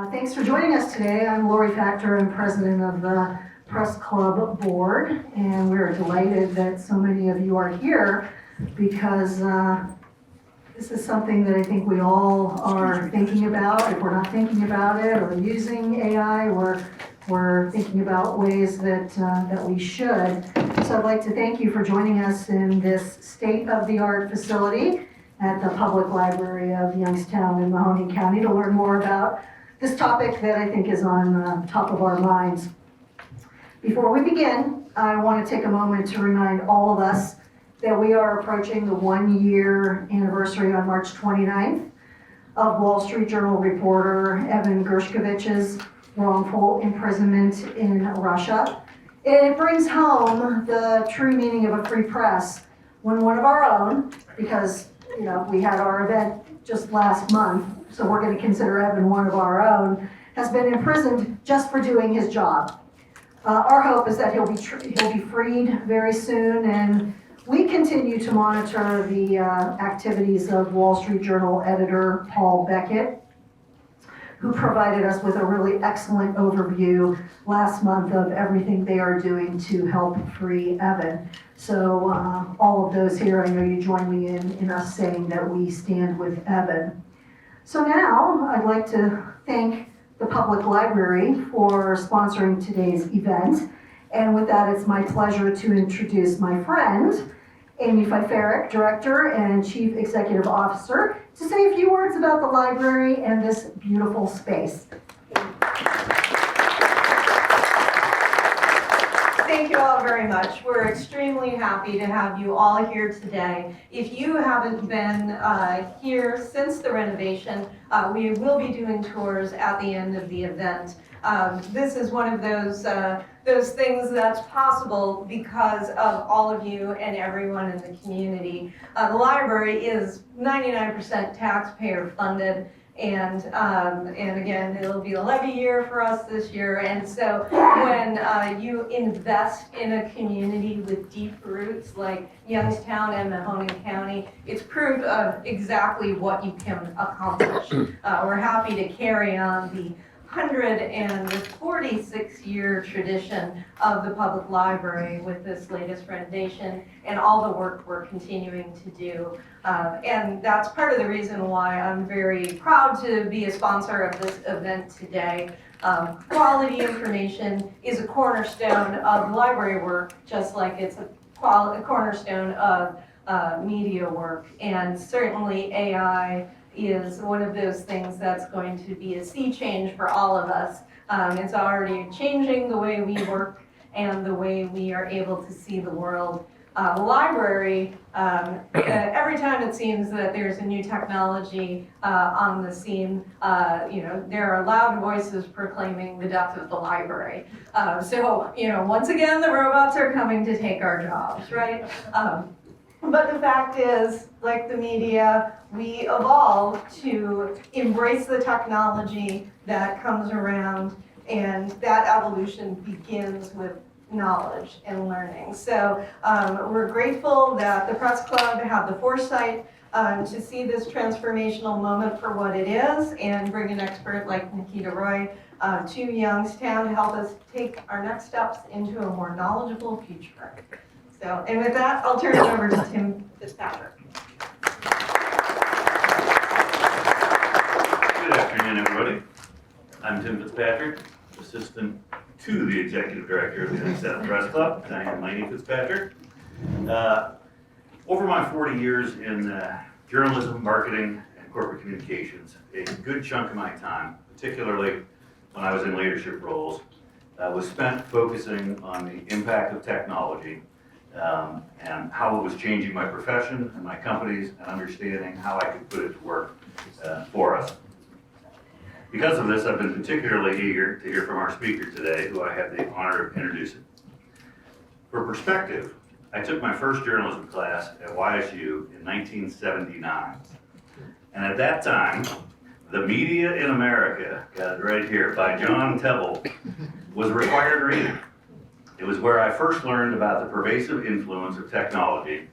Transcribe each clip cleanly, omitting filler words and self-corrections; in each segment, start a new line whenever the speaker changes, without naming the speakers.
Thanks for joining us today. I'm Lori Factor. I'm president of the Press Club board, and we're delighted that so many of you are here because this is something that I think we all are thinking about. If we're not thinking about it or using AI, we're thinking about ways that we should. So I'd like to thank you for joining us in this state-of-the-art facility at the Public Library of Youngstown in Mahoning County to learn more about this topic that I think is on top of our minds. Before we begin, I want to take a moment to remind all of us that we are approaching the 1-year anniversary on March 29th of Wall Street Journal reporter Evan Gershkovich's wrongful imprisonment in Russia. And it brings home the true meaning of a free press when one of our own, because we had our event just last month, so we're going to consider Evan one of our own, has been imprisoned just for doing his job. Our hope is that he'll be freed very soon, and we continue to monitor the activities of Wall Street Journal editor Paul Beckett, who provided us with a really excellent overview last month of everything they are doing to help free Evan. So all of those here, I know you join me in us saying that we stand with Evan. So now I'd like to thank the Public Library for sponsoring today's event. And with that, it's my pleasure to introduce my friend, Amy Fiferik, Director and Chief Executive Officer, to say a few words about the library and this beautiful space.
Thank you all very much. We're extremely happy to have you all here today. If you haven't been here since the renovation, we will be doing tours at the end of the event. This is one of those things that's possible because of all of you and everyone in the community. The library is 99% taxpayer funded, and again, it'll be a levy year for us this year. And so when you invest in a community with deep roots like Youngstown and Mahoning County, it's proof of exactly what you can accomplish. We're happy to carry on the 146-year tradition of the public library with this latest renovation and all the work we're continuing to do. And that's part of the reason why I'm very proud to be a sponsor of this event today. Quality information is a cornerstone of library work, just like it's a cornerstone of media work. And certainly AI is one of those things that's going to be a sea change for all of us. It's already changing the way we work and the way we are able to see the world. The library, every time it seems that there's a new technology on the scene, there are loud voices proclaiming the death of the library. So once again, the robots are coming to take our jobs, right? But the fact is, like the media, we evolve to embrace the technology that comes around, and that evolution begins with knowledge and learning. So we're grateful that the Press Club had the foresight to see this transformational moment for what it is and bring an expert like Nikita Roy to Youngstown to help us take our next steps into a more knowledgeable future. So, and with that, I'll turn it over to Tim Fitzpatrick.
Good afternoon, everybody. I'm Tim Fitzpatrick, assistant to the executive director of the Youngstown Press Club. I am Lainey Fitzpatrick. Over my 40 years in journalism, marketing, and corporate communications, a good chunk of my time, particularly when I was in leadership roles, was spent focusing on the impact of technology and how it was changing my profession and my companies, and understanding how I could put it to work for us. Because of this, I've been particularly eager to hear from our speaker today, who I have the honor of introducing. For perspective, I took my first journalism class at YSU in 1979. And at that time, The Media in America, got it right here, by John Tebble, was required reading. It was where I first learned about the pervasive influence of technology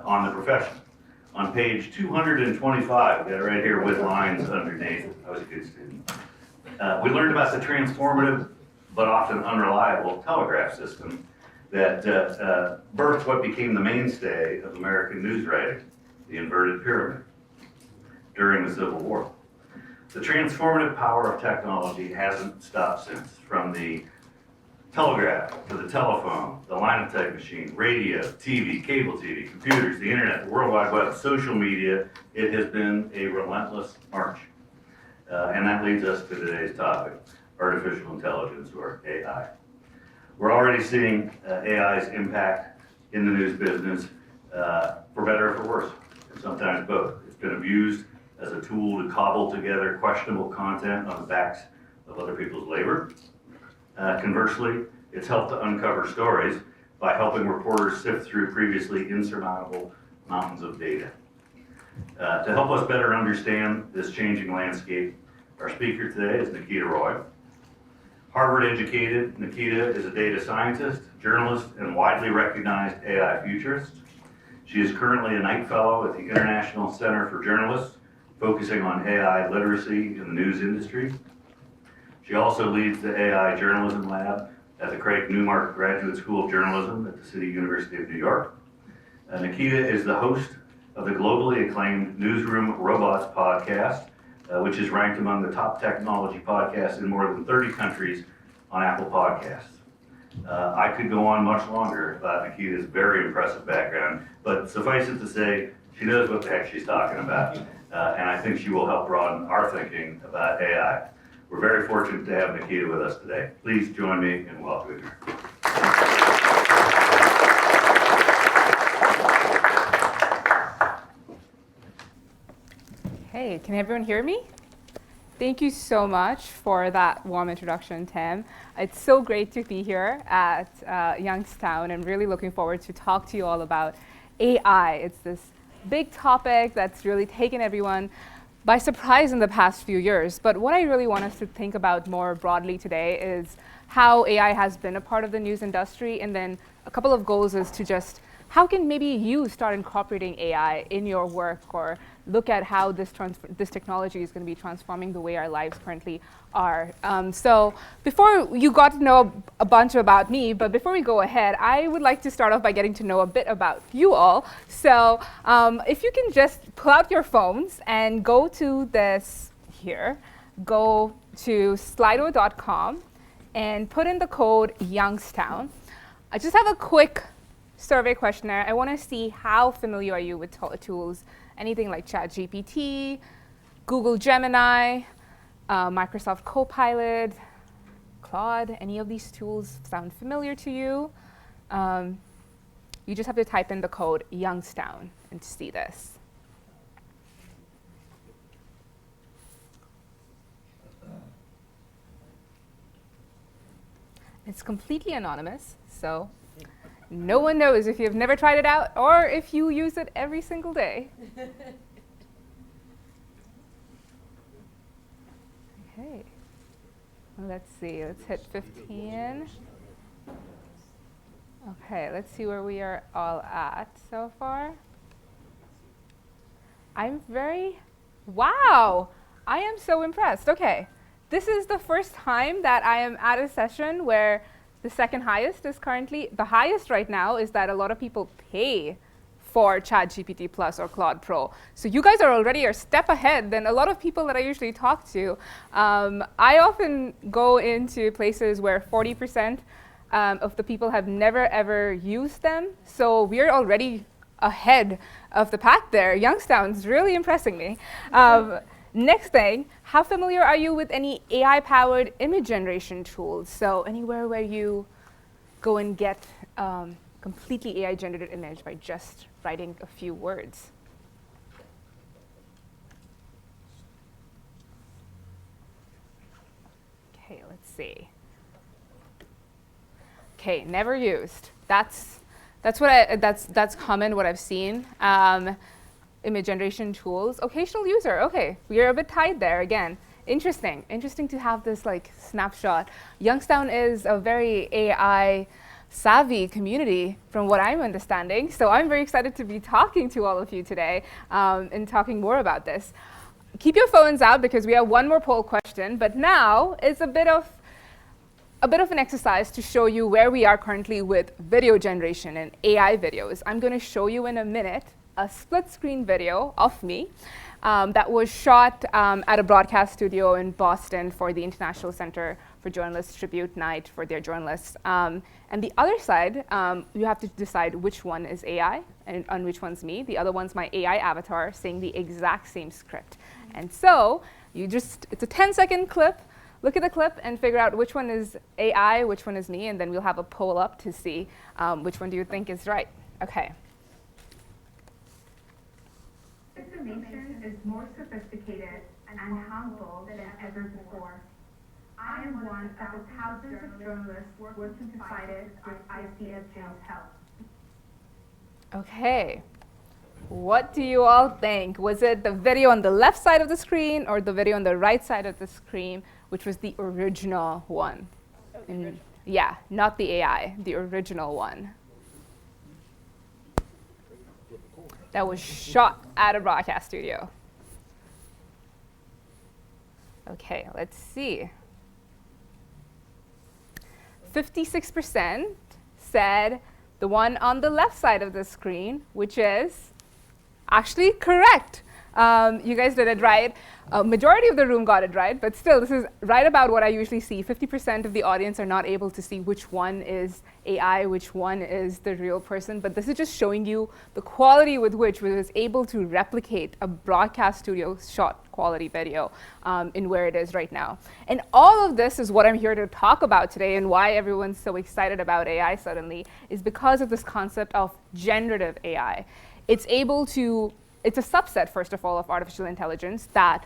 on the profession. On page 225, got it right here with lines underneath. I was a good student. We learned about the transformative but often unreliable telegraph system that birthed what became the mainstay of American news writing, the inverted pyramid, during the Civil War. The transformative power of technology hasn't stopped since. From the telegraph to the telephone, the linotype machine, radio, TV, cable TV, computers, the internet, the World Wide Web, social media, it has been a relentless march. And that leads us to today's topic, artificial intelligence, or AI. We're already seeing AI's impact in the news business, for better or for worse, and sometimes both. It's been abused as a tool to cobble together questionable content on the backs of other people's labor. Conversely, it's helped to uncover stories by helping reporters sift through previously insurmountable mountains of data. To help us better understand this changing landscape, our speaker today is Nikita Roy. Harvard-educated, Nikita is a data scientist, journalist, and widely recognized AI futurist. She is currently a Knight Fellow at the International Center for Journalists, focusing on AI literacy in the news industry. She also leads the AI Journalism Lab at the Craig Newmark Graduate School of Journalism at the City University of New York. Nikita is the host of the globally acclaimed Newsroom Robots podcast, which is ranked among the top technology podcasts in more than 30 countries on Apple Podcasts. I could go on much longer about Nikita's very impressive background, but suffice it to say, she knows what the heck she's talking about, and I think she will help broaden our thinking about AI. We're very fortunate to have Nikita with us today. Please join me in welcoming her.
Hey, can everyone hear me? Thank you so much for that warm introduction, Tim. It's so great to be here at Youngstown, and really looking forward to talk to you all about AI. It's this big topic that's really taken everyone by surprise in the past few years. But what I really want us to think about more broadly today is how AI has been a part of the news industry, and then a couple of goals is to just how can maybe you start incorporating AI in your work, or look at how this technology is going to be transforming the way our lives currently are. So before you got to know a bunch about me, but before we go ahead, I would like to start off by getting to know a bit about you all. So if you can just pull out your phones and go to this here, go to slido.com and put in the code Youngstown. I just have a quick survey questionnaire. I want to see how familiar are you with tools, anything like ChatGPT, Google Gemini, Microsoft Copilot, Claude. Any of these tools sound familiar to you? You just have to type in the code Youngstown and see this. It's completely anonymous, so no one knows if you've never tried it out or if you use it every single day. Okay. Well, let's see. Let's hit 15. Okay, let's see where we are all at so far. Wow! I am so impressed. Okay. This is the first time that I am at a session where the second highest is currently, the highest right now is that a lot of people pay for ChatGPT Plus or Claude Pro. So you guys are already a step ahead than a lot of people that I usually talk to. I often go into places where 40% of the people have never ever used them. So we're already ahead of the pack there. Youngstown's really impressing me. Next thing, how familiar are you with any AI-powered image generation tools? So anywhere where you go and get completely AI-generated image by just writing a few words. Okay, let's see. Okay, never used. That's common what I've seen. Image generation tools, occasional user. Okay, we are a bit tied there again. Interesting to have this like snapshot. Youngstown is a very AI savvy community from what I'm understanding. So I'm very excited to be talking to all of you today and talking more about this. keep your phones out because we have one more poll question, but now it's a bit of an exercise to show you where we are currently with video generation and AI videos. I'm going to show you in a minute a split screen video of me that was shot at a broadcast studio in Boston for the International Center for Journalists Tribute Night for their journalists. And the other side, you have to decide which one is AI and which one's me. The other one's my AI avatar saying the exact same script. And so it's a 10-second clip. Look at the clip and figure out which one is AI, which one is me, and then we'll have a poll up to see which one do you think is right. Okay.
Information is more sophisticated and harmful than ever before. I am one of the thousands of journalists working to fight it with ICFJ's help.
Okay. What do you all think? Was it the video on the left side of the screen or the video on the right side of the screen, which was the original one? Yeah, not the AI, the original one. That was shot at a broadcast studio. Okay, let's see. 56% said the one on the left side of the screen, which is actually correct. You guys did it right. Majority of the room got it right, but still, this is right about what I usually see. 50% of the audience are not able to see which one is AI, which one is the real person, but this is just showing you the quality with which we was able to replicate a broadcast studio shot quality video in where it is right now. And all of this is what I'm here to talk about today, and why everyone's so excited about AI suddenly is because of this concept of generative AI. It's a subset, first of all, of artificial intelligence that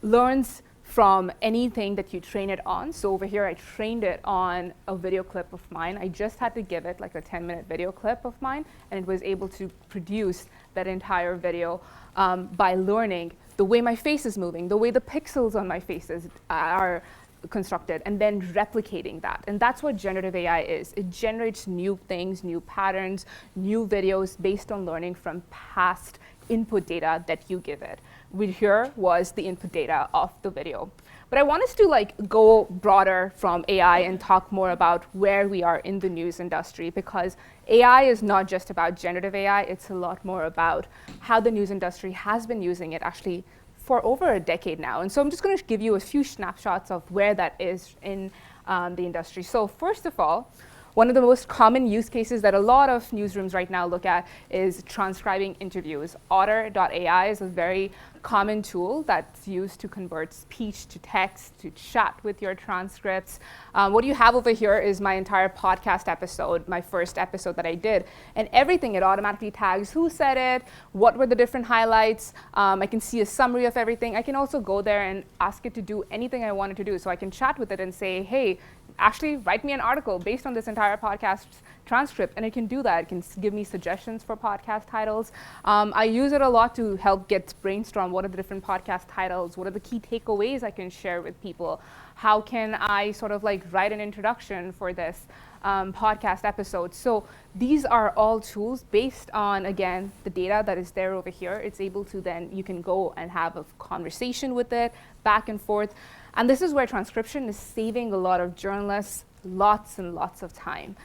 learns from anything that you train it on. So over here, I trained it on a video clip of mine. I just had to give it like a 10-minute video clip of mine, and it was able to produce that entire video by learning the way my face is moving, the way the pixels on my faces are constructed, and then replicating that. And that's what generative AI is. It generates new things, new patterns, new videos based on learning from past input data that you give it. Here was the input data of the video. But I want us to go broader from AI and talk more about where we are in the news industry, because AI is not just about generative AI, it's a lot more about how the news industry has been using it actually for over a decade now. And so I'm just going to give you a few snapshots of where that is in the industry. So first of all, one of the most common use cases that a lot of newsrooms right now look at is transcribing interviews. Otter.ai is a very common tool that's used to convert speech to text, to chat with your transcripts. What you have over here is my entire podcast episode, my first episode that I did. And everything, it automatically tags who said it, what were the different highlights. I can see a summary of everything. I can also go there and ask it to do anything I wanted to do. So I can chat with it and say, hey, actually write me an article based on this entire podcast transcript, and it can do that. It can give me suggestions for podcast titles. I use it a lot to help get brainstorm what are the different podcast titles, what are the key takeaways I can share with people, how can I sort of write an introduction for this podcast episode. So these are all tools based on, again, the data that is there over here. It's able to then, you can go and have a conversation with it, back and forth. And this is where transcription is saving a lot of journalists lots and lots of time,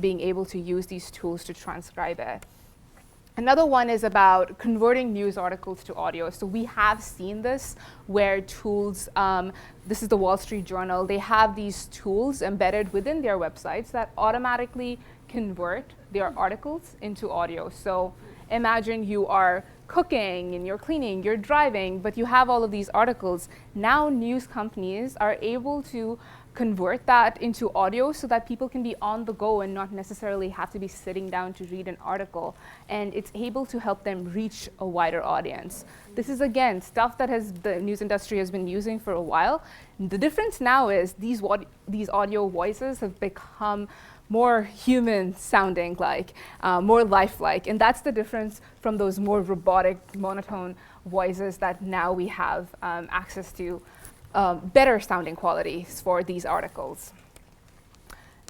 being able to use these tools to transcribe it. Another one is about converting news articles to audio. So we have seen this where tools, this is the Wall Street Journal, they have these tools embedded within their websites that automatically convert their articles into audio. So imagine you are cooking and you're cleaning, you're driving, but you have all of these articles. Now news companies are able to convert that into audio so that people can be on the go and not necessarily have to be sitting down to read an article. And it's able to help them reach a wider audience. This is, again, stuff that the news industry has been using for a while. The difference now is these audio voices have become more human sounding, more lifelike. And that's the difference from those more robotic, monotone voices that now we have access to better sounding qualities for these articles.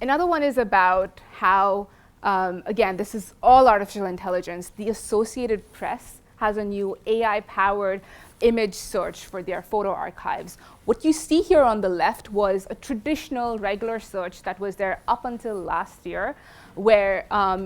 Another one is about how, again, this is all artificial intelligence. The Associated Press has a new AI-powered image search for their photo archives. What you see here on the left was a traditional regular search that was there up until last year, where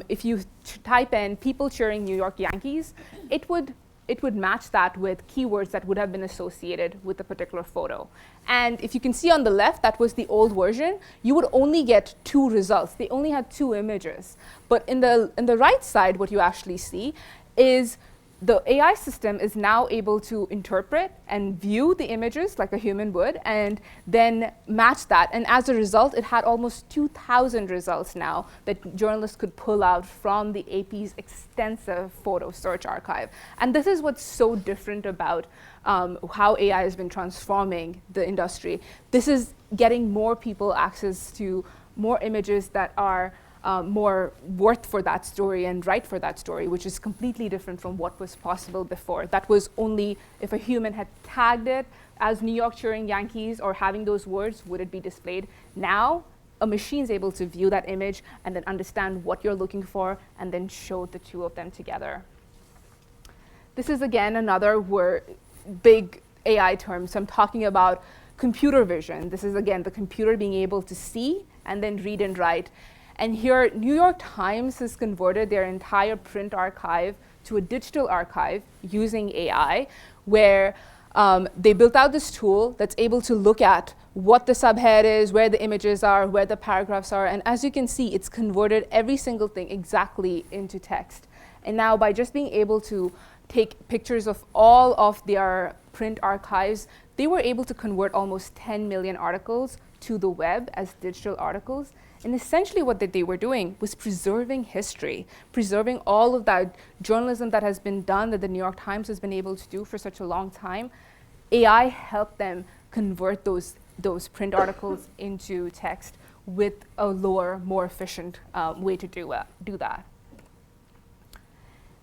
if you type in people cheering New York Yankees, it would match that with keywords that would have been associated with a particular photo. And if you can see on the left, that was the old version, you would only get 2 results. They only had 2 images. But in the right side, what you actually see is the AI system is now able to interpret and view the images like a human would, and then match that. And as a result, it had almost 2,000 results now that journalists could pull out from the AP's extensive photo search archive. And this is what's so different about how AI has been transforming the industry. This is getting more people access to more images that are more worth for that story and right for that story, which is completely different from what was possible before. That was only if a human had tagged it as New York cheering Yankees or having those words, would it be displayed. Now, a machine's able to view that image and then understand what you're looking for and then show the 2 of them together. This is, again, another big AI term. So I'm talking about computer vision. This is, again, the computer being able to see and then read and write. And here, New York Times has converted their entire print archive to a digital archive using AI, where they built out this tool that's able to look at what the subhead is, where the images are, where the paragraphs are. And as you can see, it's converted every single thing exactly into text. And now by just being able to take pictures of all of their print archives, they were able to convert almost 10 million articles to the web as digital articles. And essentially what they were doing was preserving history, preserving all of that journalism that has been done, that the New York Times has been able to do for such a long time. AI helped them convert those print articles into text with a lower, more efficient way to do that.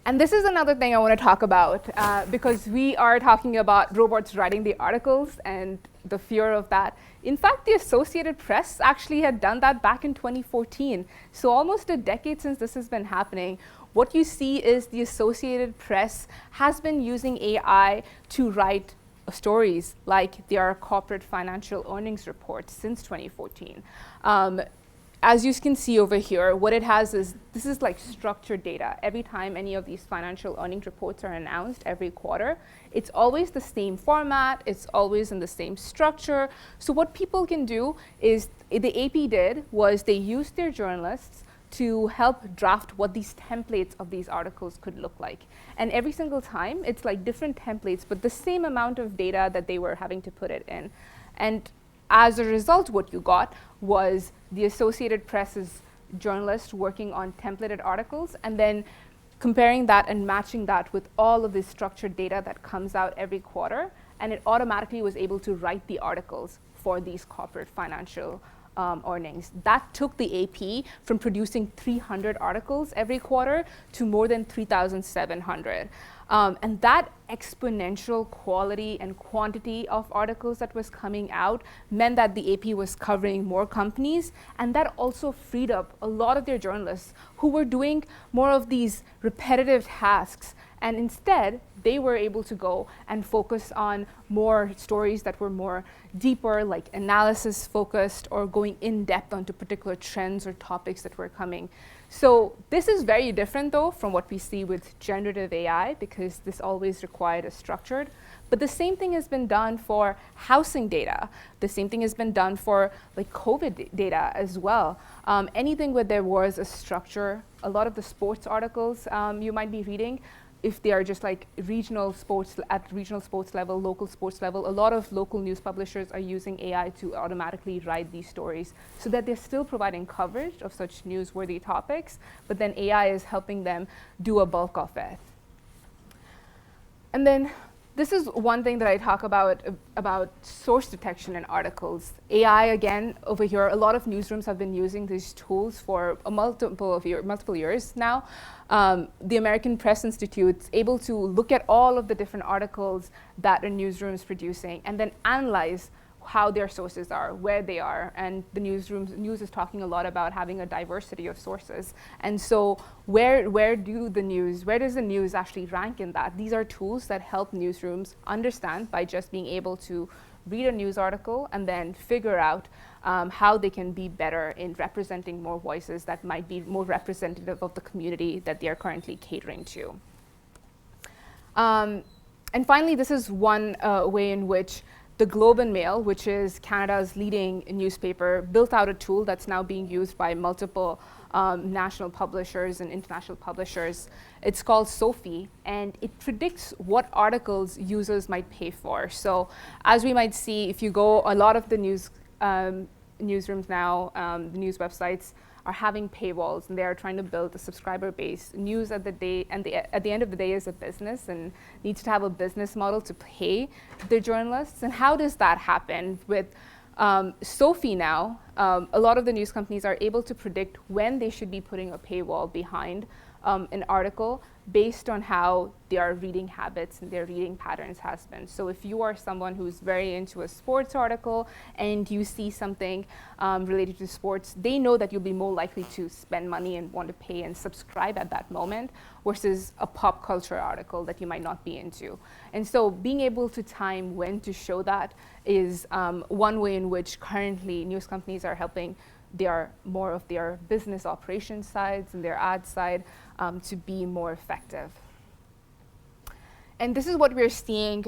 And this is another thing I want to talk about, because we are talking about robots writing the articles and the fear of that. In fact, the Associated Press actually had done that back in 2014. So almost a decade since this has been happening. What you see is the Associated Press has been using AI to write stories like their corporate financial earnings reports since 2014. As you can see over here, what it has is, this is like structured data. Every time any of these financial earnings reports are announced every quarter, it's always the same format, it's always in the same structure. So what people can do is, the AP did was they used their journalists to help draft what these templates of these articles could look like. And every single time, it's like different templates, but the same amount of data that they were having to put it in. And as a result, what you got was the Associated Press's journalists working on templated articles and then comparing that and matching that with all of the structured data that comes out every quarter. And it automatically was able to write the articles for these corporate financial earnings. That took the AP from producing 300 articles every quarter to more than 3,700. And that exponential quality and quantity of articles that was coming out meant that the AP was covering more companies, and that also freed up a lot of their journalists who were doing more of these repetitive tasks. And instead, they were able to go and focus on more stories that were more deeper, like analysis focused or going in depth onto particular trends or topics that were coming. So this is very different, though, from what we see with generative AI, because this always required a structured. But the same thing has been done for housing data. The same thing has been done for like COVID data as well. Anything where there was a structure, a lot of the sports articles you might be reading, if they are just like regional sports level, local sports level, a lot of local news publishers are using AI to automatically write these stories so that they're still providing coverage of such newsworthy topics, but then AI is helping them do a bulk of it. And then this is one thing that I talk about source detection in articles. AI, again, over here, a lot of newsrooms have been using these tools for multiple years now. The American Press Institute is able to look at all of the different articles that a newsroom is producing and then analyze how their sources are, where they are, and the news is talking a lot about having a diversity of sources. And so where does the news actually rank in that? These are tools that help newsrooms understand by just being able to read a news article and then figure out how they can be better in representing more voices that might be more representative of the community that they are currently catering to. And finally, this is one way in which the Globe and Mail, which is Canada's leading newspaper, built out a tool that's now being used by multiple national publishers and international publishers. It's called Sophie, and it predicts what articles users might pay for. So as we might see, if you go, a lot of the newsrooms now, the news websites, are having paywalls, and they are trying to build a subscriber base. News at the end of the day is a business and needs to have a business model to pay the journalists. And how does that happen? With Sophie now, a lot of the news companies are able to predict when they should be putting a paywall behind an article based on how their reading habits and their reading patterns has been. So if you are someone who's very into a sports article and you see something related to sports, they know that you'll be more likely to spend money and want to pay and subscribe at that moment versus a pop culture article that you might not be into. And so being able to time when to show that is one way in which currently news companies are helping more of their business operations sides and their ad side to be more effective. And this is what we're seeing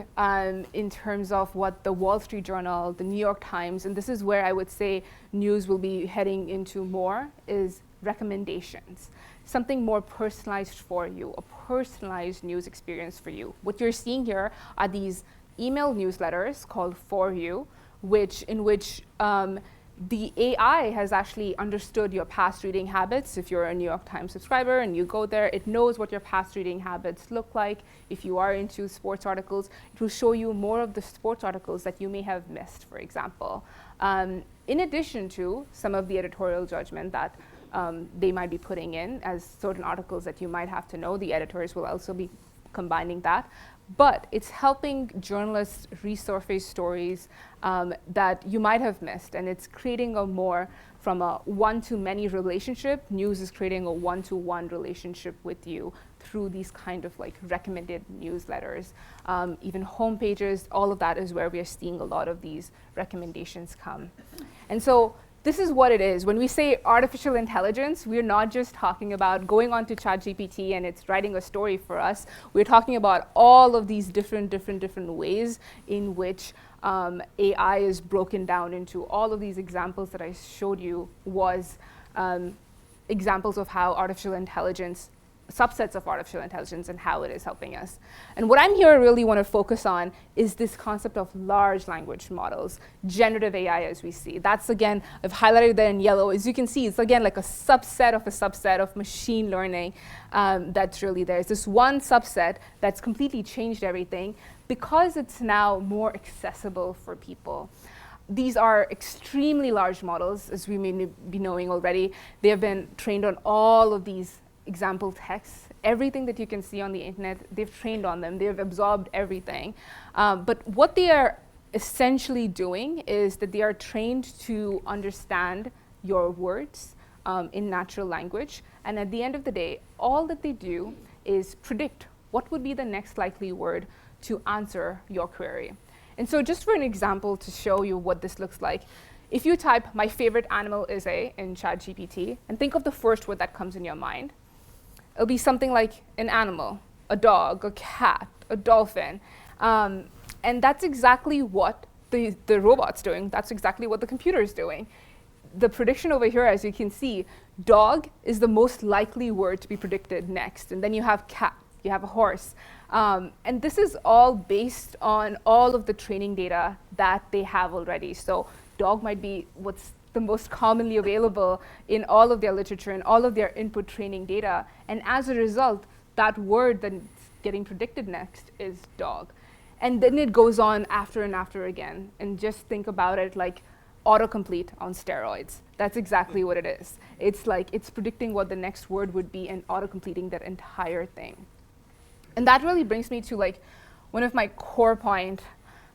in terms of what the Wall Street Journal, the New York Times, and this is where I would say news will be heading into more, is recommendations. Something more personalized for you, a personalized news experience for you. What you're seeing here are these email newsletters called For You, in which the AI has actually understood your past reading habits. If you're a New York Times subscriber and you go there, it knows what your past reading habits look like. If you are into sports articles, it will show you more of the sports articles that you may have missed, for example. In addition to some of the editorial judgment that they might be putting in as certain articles that you might have to know, the editors will also be combining that. But it's helping journalists resurface stories that you might have missed, and it's creating a more from a one-to-many relationship. News is creating a one-to-one relationship with you through these kind of like recommended newsletters, even homepages. All of that is where we are seeing a lot of these recommendations come. And so this is what it is. When we say artificial intelligence, we're not just talking about going onto ChatGPT and it's writing a story for us. We're talking about all of these different ways in which AI is broken down into. All of these examples that I showed you was examples of how artificial intelligence, subsets of artificial intelligence, and how it is helping us. And what I'm here really want to focus on is this concept of large language models, generative AI as we see. That's again, I've highlighted that in yellow. As you can see, it's again like a subset of machine learning that's really there. It's this one subset that's completely changed everything because it's now more accessible for people. These are extremely large models, as we may be knowing already. They have been trained on all of these example texts. Everything that you can see on the internet, they've trained on them. They've absorbed everything. But what they are essentially doing is that they are trained to understand your words in natural language. And at the end of the day, all that they do is predict what would be the next likely word to answer your query. And so just for an example to show you what this looks like, if you type "my favorite animal is a" in ChatGPT and think of the first word that comes in your mind, it'll be something like an animal, a dog, a cat, a dolphin. And that's exactly what the robot's doing. That's exactly what the computer is doing. The prediction over here, as you can see, dog is the most likely word to be predicted next. And then you have cat, you have a horse. And this is all based on all of the training data that they have already. So dog might be what's the most commonly available in all of their literature and all of their input training data. And as a result, that word that's getting predicted next is dog. And then it goes on after and after again. And just think about it like autocomplete on steroids. That's exactly what it is. It's like it's predicting what the next word would be and autocompleting that entire thing. And that really brings me to like one of my core point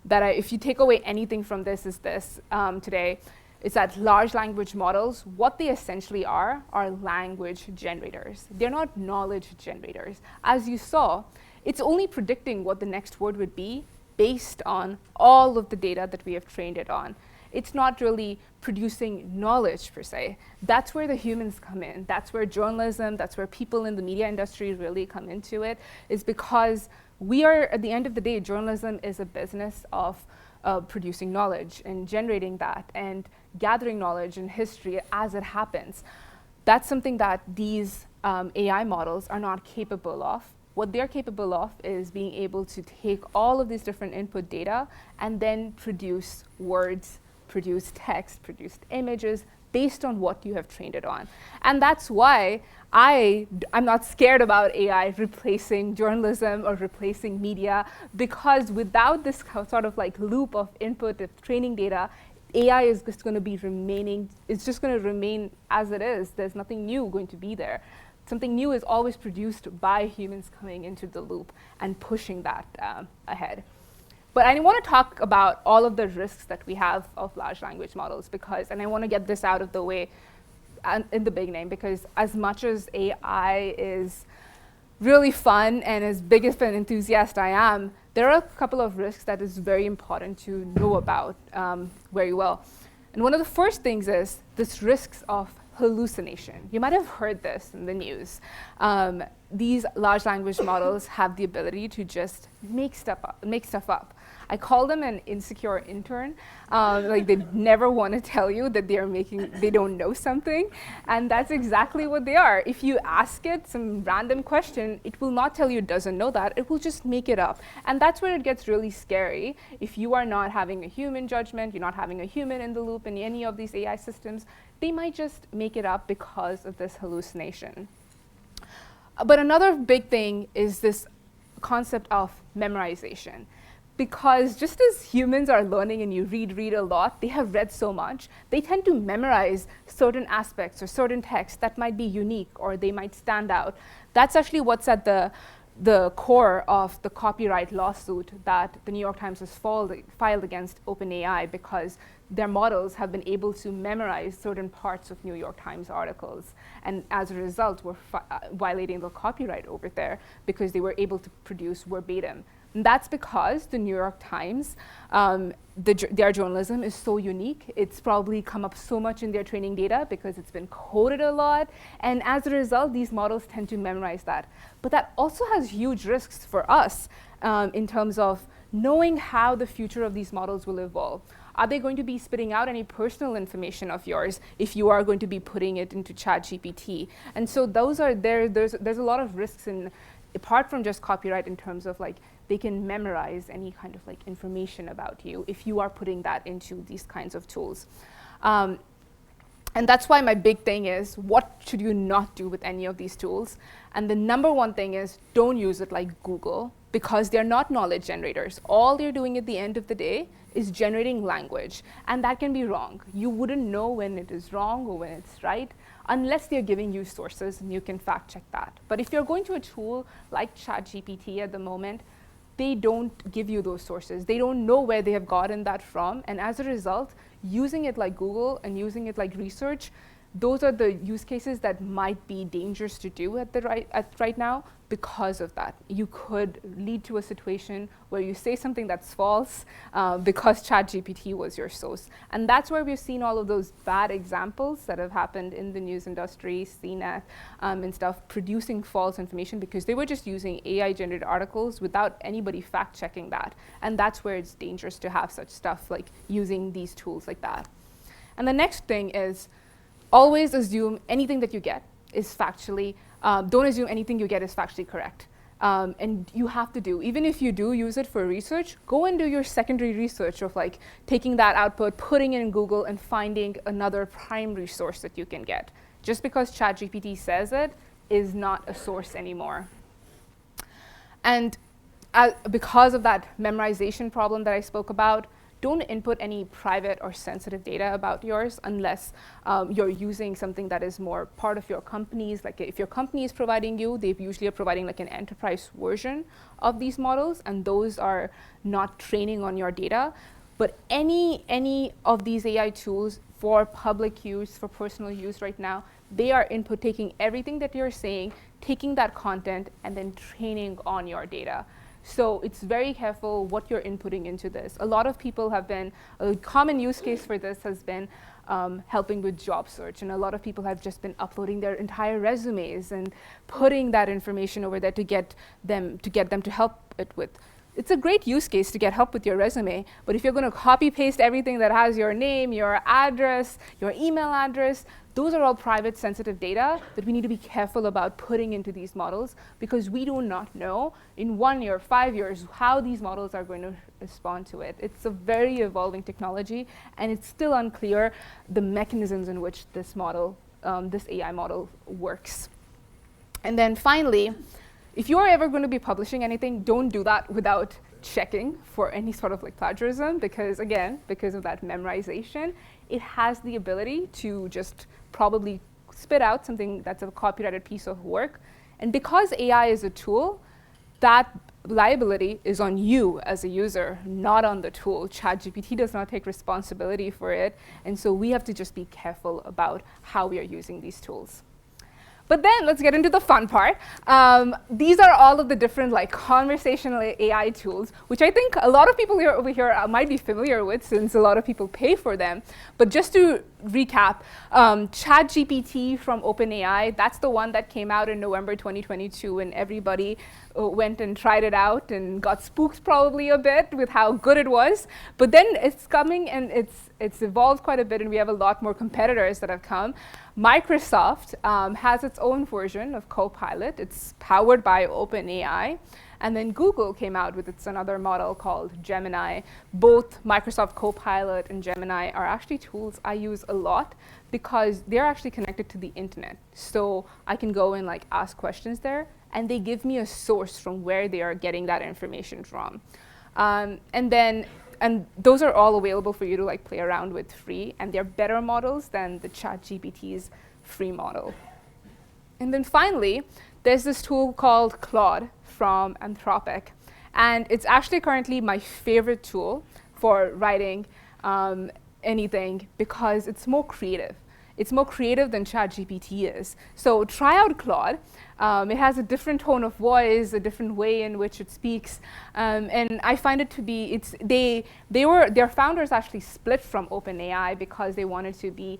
if you take away anything from this is this today, is that large language models, what they essentially are language generators. They're not knowledge generators. As you saw, it's only predicting what the next word would be based on all of the data that we have trained it on. It's not really producing knowledge per se. That's where the humans come in. That's where journalism, that's where people in the media industry really come into it, is because we are, at the end of the day, journalism is a business of producing knowledge and generating that and gathering knowledge and history as it happens. That's something that these AI models are not capable of. What they're capable of is being able to take all of these different input data and then produce words, produce text, produce images based on what you have trained it on. And that's why I'm not scared about AI replacing journalism or replacing media, because without this sort of like loop of input of training data, AI is just going to be remaining, it's just going to remain as it is. There's nothing new going to be there. Something new is always produced by humans coming into the loop and pushing that ahead. But I want to talk about all of the risks that we have of large language models because, and I want to get this out of the way in the beginning, because as much as AI is really fun and as big of an enthusiast I am, there are a couple of risks that is very important to know about very well. And one of the first things is this risks of hallucination. You might have heard this in the news. These large language models have the ability to just make stuff up. I call them an insecure intern. Like they never want to tell you that they don't know something. And that's exactly what they are. If you ask it some random question, it will not tell you it doesn't know that. It will just make it up. And that's where it gets really scary. If you are not having a human judgment, you're not having a human in the loop in any of these AI systems, they might just make it up because of this hallucination. But another big thing is this concept of memorization. Because just as humans are learning and you read a lot, they have read so much, they tend to memorize certain aspects or certain texts that might be unique or they might stand out. That's actually what's at the core of the copyright lawsuit that the New York Times has filed against OpenAI, because their models have been able to memorize certain parts of New York Times articles. And as a result, were violating the copyright over there because they were able to produce verbatim. And that's because the New York Times, their journalism is so unique. It's probably come up so much in their training data because it's been coded a lot. And as a result, these models tend to memorize that. But that also has huge risks for us in terms of knowing how the future of these models will evolve. Are they going to be spitting out any personal information of yours if you are going to be putting it into ChatGPT? And so those are there's a lot of risks in, apart from just copyright, in terms of like they can memorize any kind of like information about you if you are putting that into these kinds of tools. And that's why my big thing is, what should you not do with any of these tools? And the number one thing is, don't use it like Google, because they're not knowledge generators. All they're doing at the end of the day is generating language, and that can be wrong. You wouldn't know when it is wrong or when it's right unless they're giving you sources and you can fact check that. But if you're going to a tool like ChatGPT at the moment, they don't give you those sources. They don't know where they have gotten that from, and as a result, using it like Google and using it like research, those are the use cases that might be dangerous to do at right now because of that. You could lead to a situation where you say something that's false because ChatGPT was your source. And that's where we've seen all of those bad examples that have happened in the news industry, CNET and stuff, producing false information because they were just using AI-generated articles without anybody fact-checking that. And that's where it's dangerous to have such stuff like using these tools like that. And the next thing is, always assume anything that you get is factually, don't assume anything you get is factually correct. And you have to do, even if you do use it for research, go and do your secondary research of like taking that output, putting it in Google and finding another primary source that you can get. Just because ChatGPT says it is not a source anymore. And because of that memorization problem that I spoke about, don't input any private or sensitive data about yours unless you're using something that is more part of your company's. Like if your company is providing you, they usually are providing like an enterprise version of these models, and those are not training on your data. But any of these AI tools for public use, for personal use right now, they are taking everything that you're saying, taking that content, and then training on your data. So it's very careful what you're inputting into this. A lot of people have been, a common use case for this has been helping with job search. And a lot of people have just been uploading their entire resumes and putting that information over there to get them to help it with. It's a great use case to get help with your resume, but if you're going to copy paste everything that has your name, your address, your email address, those are all private sensitive data that we need to be careful about putting into these models, because we do not know in 1 year, 5 years, how these models are going to respond to it. It's a very evolving technology, and it's still unclear the mechanisms in which this model, this AI model works. And then finally, if you're ever going to be publishing anything, don't do that without checking for any sort of like plagiarism, because again, because of that memorization, it has the ability to just probably spit out something that's a copyrighted piece of work. And because AI is a tool, that liability is on you as a user, not on the tool. ChatGPT does not take responsibility for it. And so we have to just be careful about how we are using these tools. But then let's get into the fun part. These are all of the different like conversational AI tools, which I think a lot of people over here might be familiar with, since a lot of people pay for them. But just to recap, ChatGPT from OpenAI, that's the one that came out in November 2022, and everybody went and tried it out and got spooked probably a bit with how good it was. But then it's coming, and it's evolved quite a bit, and we have a lot more competitors that have come. Microsoft has its own version of Copilot. It's powered by OpenAI. And then Google came out with another model called Gemini. Both Microsoft Copilot and Gemini are actually tools I use a lot, because they're actually connected to the internet. So I can go and like ask questions there, and they give me a source from where they are getting that information from. And those are all available for you to like play around with free, and they're better models than the ChatGPT's free model. And then finally, there's this tool called Claude from Anthropic. And it's actually currently my favorite tool for writing anything, because it's more creative. It's more creative than ChatGPT is. So try out Claude. It has a different tone of voice, a different way in which it speaks. And I find it to be, their founders actually split from OpenAI because they wanted to be,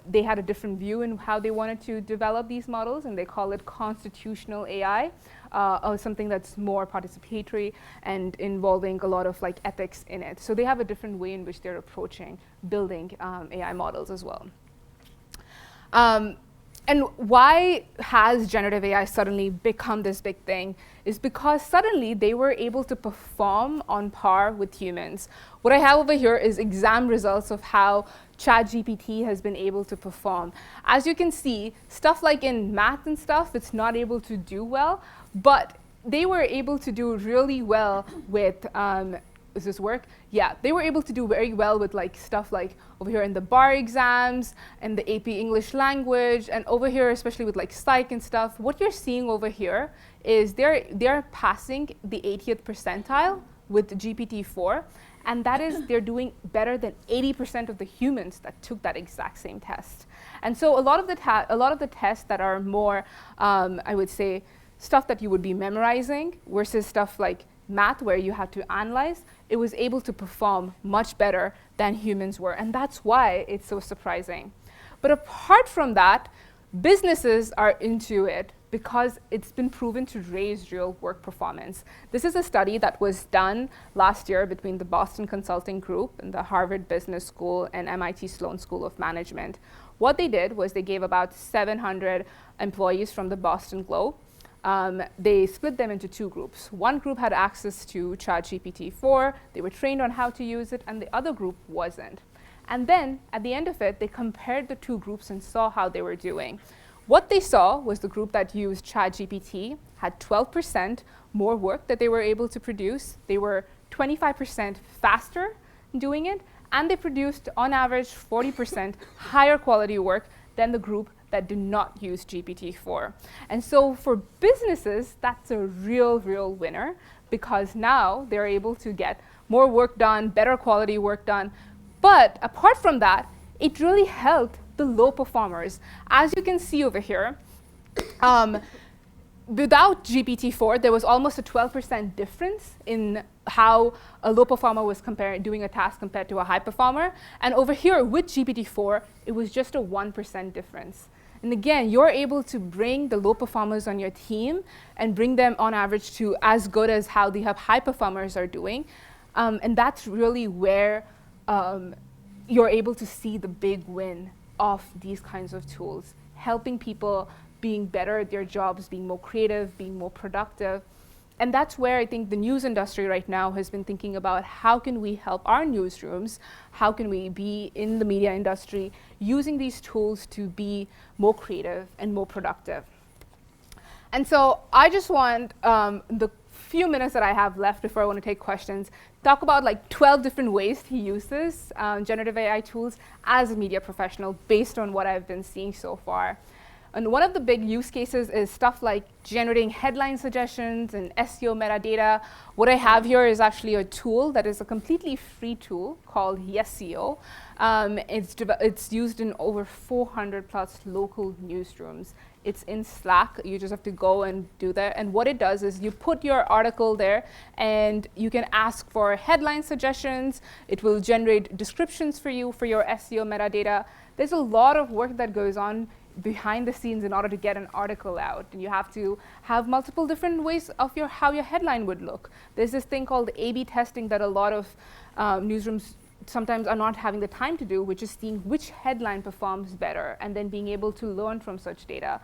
they had a different view in how they wanted to develop these models, and they call it constitutional AI, or something that's more participatory and involving a lot of like ethics in it. So they have a different way in which they're approaching building AI models as well. And why has generative AI suddenly become this big thing is because suddenly they were able to perform on par with humans. What I have over here is exam results of how ChatGPT has been able to perform. As you can see, stuff like in math and stuff, it's not able to do well, but they were able to do really well with, does this work? Yeah, they were able to do very well with like stuff like over here in the bar exams and the AP English language, and over here especially with like psych and stuff. What you're seeing over here is they're passing the 80th percentile with GPT-4, and that is they're doing better than 80% of the humans that took that exact same test. And so a lot of the tests that are more, I would say, stuff that you would be memorizing versus stuff like math where you had to analyze, it was able to perform much better than humans were. And that's why it's so surprising. But apart from that, businesses are into it because it's been proven to raise real work performance. This is a study that was done last year between the Boston Consulting Group and the Harvard Business School and MIT Sloan School of Management. What they did was they gave about 700 employees from the Boston Globe. They split them into two groups. One group had access to ChatGPT-4. They were trained on how to use it, and the other group wasn't. And then, at the end of it, they compared the two groups and saw how they were doing. What they saw was the group that used ChatGPT had 12% more work that they were able to produce. They were 25% faster doing it, and they produced, on average, 40% higher quality work than the group that did not use GPT-4. And so for businesses, that's a real winner, because now they're able to get more work done, better quality work done. But apart from that, it really helped the low performers. As you can see over here, without GPT-4, there was almost a 12% difference in how a low performer was doing a task compared to a high performer. And over here, with GPT-4, it was just a 1% difference. And again, you're able to bring the low performers on your team and bring them on average to as good as how the high performers are doing. And that's really where you're able to see the big win of these kinds of tools, helping people being better at their jobs, being more creative, being more productive. And that's where I think the news industry right now has been thinking about how can we help our newsrooms, how can we be in the media industry using these tools to be more creative and more productive. And so I just want the few minutes that I have left before I want to take questions, talk about like 12 different ways to use this generative AI tools as a media professional based on what I've been seeing so far. And one of the big use cases is stuff like generating headline suggestions and SEO metadata. What I have here is actually a tool that is a completely free tool called YesEO. It's used in over 400 plus local newsrooms. It's in Slack. You just have to go and do that. And what it does is you put your article there and you can ask for headline suggestions. It will generate descriptions for you for your SEO metadata. There's a lot of work that goes on behind the scenes in order to get an article out. And you have to have multiple different ways of how your headline would look. There's this thing called A/B testing that a lot of newsrooms sometimes are not having the time to do, which is seeing which headline performs better and then being able to learn from such data.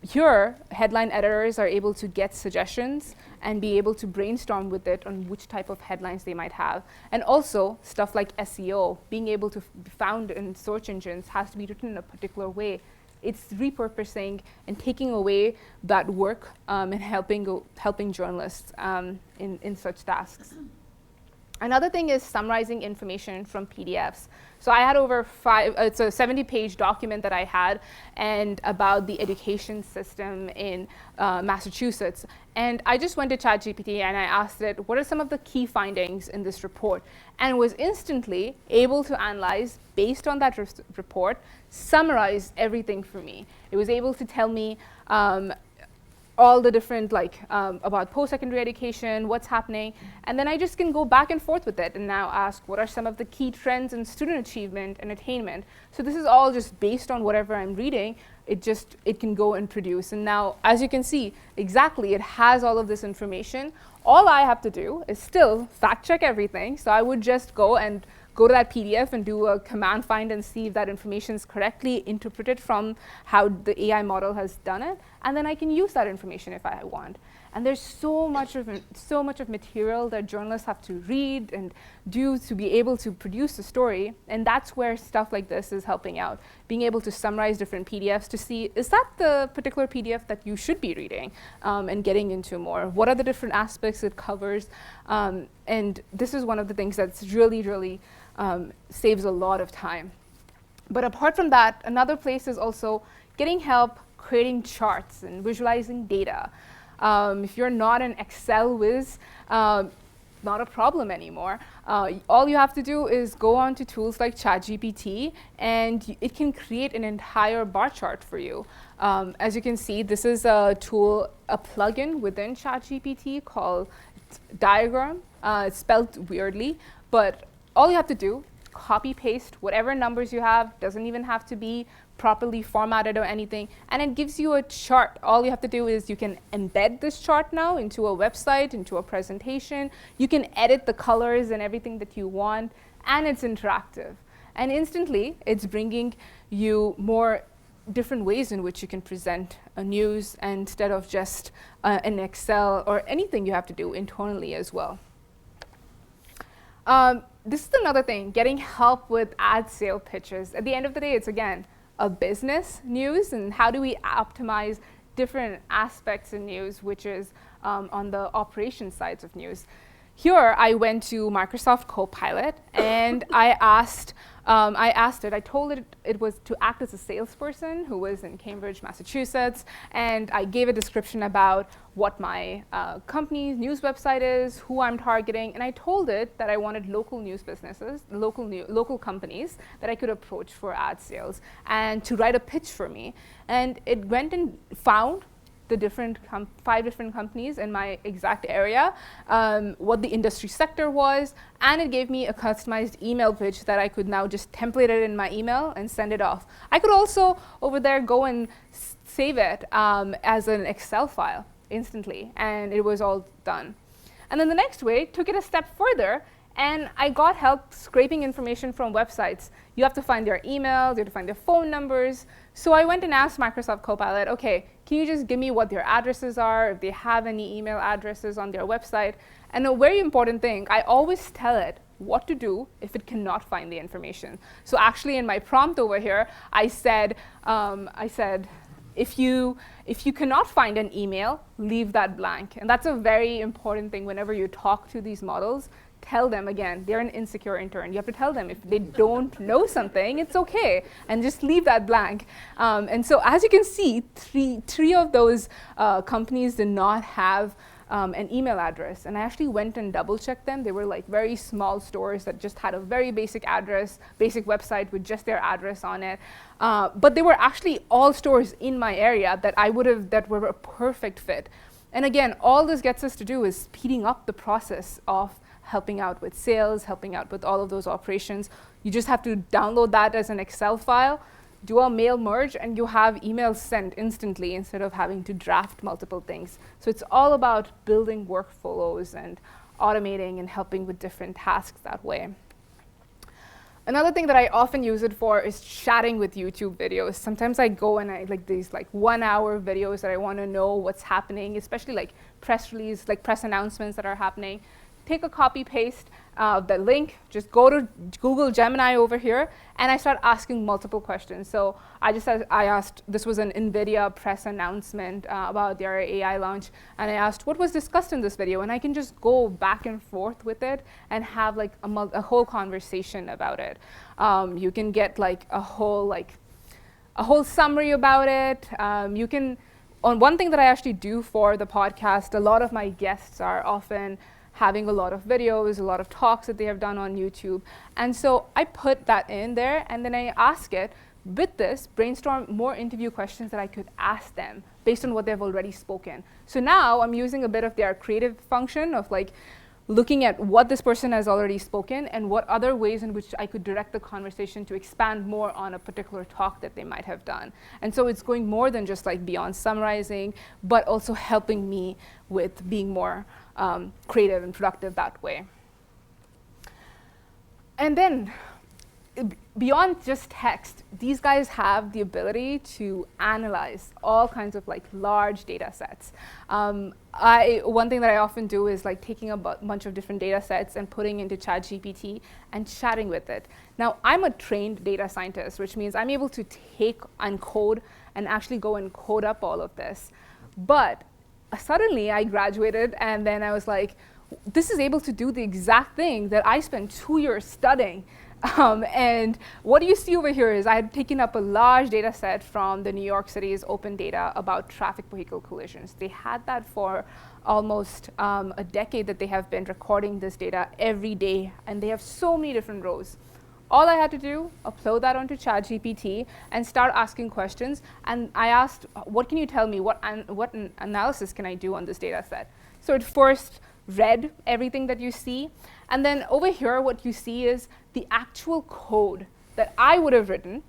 Here, headline editors are able to get suggestions and be able to brainstorm with it on which type of headlines they might have. And also, stuff like SEO, being able to be found in search engines has to be written in a particular way. It's repurposing and taking away that work and helping journalists in such tasks. Another thing is summarizing information from PDFs. So I had it's a 70-page document that I had and about the education system in Massachusetts. And I just went to ChatGPT and I asked it, what are some of the key findings in this report? And was instantly able to analyze, based on that report, summarize everything for me. It was able to tell me all the different, about post-secondary education, what's happening, and then I just can go back and forth with it and now ask what are some of the key trends in student achievement and attainment. So this is all just based on whatever I'm reading. It can go and produce. And now, as you can see, exactly, it has all of this information. All I have to do is still fact check everything. So I would just go to that PDF and do a command find and see if that information is correctly interpreted from how the AI model has done it, and then I can use that information if I want. And there's so much of material that journalists have to read and do to be able to produce a story, and that's where stuff like this is helping out. Being able to summarize different PDFs to see, is that the particular PDF that you should be reading, and getting into more? What are the different aspects it covers? And this is one of the things that's really saves a lot of time. But apart from that, another place is also getting help creating charts and visualizing data. If you're not an Excel whiz, not a problem anymore. All you have to do is go on to tools like ChatGPT, and it can create an entire bar chart for you. As you can see, this is a tool, a plugin within ChatGPT called Diagram. It's spelled weirdly, but all you have to do, copy paste whatever numbers you have, doesn't even have to be properly formatted or anything, and it gives you a chart. All you have to do is you can embed this chart now into a website, into a presentation. You can edit the colors and everything that you want, and it's interactive. And instantly, it's bringing you more different ways in which you can present a news instead of just an Excel or anything you have to do internally as well. This is another thing, getting help with ad sale pitches. At the end of the day, it's again, a business news, and how do we optimize different aspects in news, which is on the operations sides of news. here I went to Microsoft Copilot and I told it was to act as a salesperson who was in Cambridge, Massachusetts, and I gave a description about what my company's news website is, who I'm targeting, and I told it that I wanted local news businesses, local companies that I could approach for ad sales and to write a pitch for me. And it went and found the 5 different companies in my exact area, what the industry sector was, and it gave me a customized email pitch that I could now just template it in my email and send it off. I could also over there go and save it as an Excel file instantly, and it was all done. And then the next way, took it a step further, and I got help scraping information from websites. You have to find their emails, you have to find their phone numbers. So I went and asked Microsoft Copilot, okay, can you just give me what their addresses are, if they have any email addresses on their website? And a very important thing, I always tell it what to do if it cannot find the information. So actually in my prompt over here, I said, if you cannot find an email, leave that blank. And that's a very important thing whenever you talk to these models. Tell them, again, they're an insecure intern. You have to tell them if they don't know something, it's okay, and just leave that blank. And so as you can see, three of those companies did not have an email address. And I actually went and double checked them. They were like very small stores that just had a very basic address, basic website with just their address on it. But they were actually all stores in my area that were a perfect fit. And again, all this gets us to do is speeding up the process of helping out with sales, helping out with all of those operations. You just have to download that as an Excel file, do a mail merge, and you have emails sent instantly instead of having to draft multiple things. So it's all about building workflows and automating and helping with different tasks that way. Another thing that I often use it for is chatting with YouTube videos. Sometimes I go and I like these 1-hour videos that I want to know what's happening, especially like press release, like press announcements that are happening. Take a copy paste the link, just go to Google Gemini over here, and I start asking multiple questions. So I asked, this was an NVIDIA press announcement about their AI launch, and I asked, what was discussed in this video? And I can just go back and forth with it and have like a whole conversation about it. You can get like a whole summary about it. One thing that I actually do for the podcast, a lot of my guests are often having a lot of videos, a lot of talks that they have done on YouTube. And so I put that in there, and then I ask it, with this, brainstorm more interview questions that I could ask them based on what they've already spoken. So now I'm using a bit of their creative function of like looking at what this person has already spoken and what other ways in which I could direct the conversation to expand more on a particular talk that they might have done. And so it's going more than just like beyond summarizing, but also helping me with being more creative and productive that way. And then beyond just text, these guys have the ability to analyze all kinds of like large data sets. One thing that I often do is like taking a bunch of different data sets and putting into ChatGPT and chatting with it. Now, I'm a trained data scientist, which means I'm able to take and code and actually go and code up all of this. But suddenly I graduated, and then I was like, this is able to do the exact thing that I spent 2 years studying. And what you see over here is I had taken up a large data set from the New York City's open data about traffic vehicle collisions. They had that for almost a decade that they have been recording this data every day, and they have so many different rows. All I had to do, upload that onto ChatGPT and start asking questions. And I asked, what can you tell me? What analysis can I do on this data set? So it first read everything that you see. And then over here, what you see is the actual code that I would have written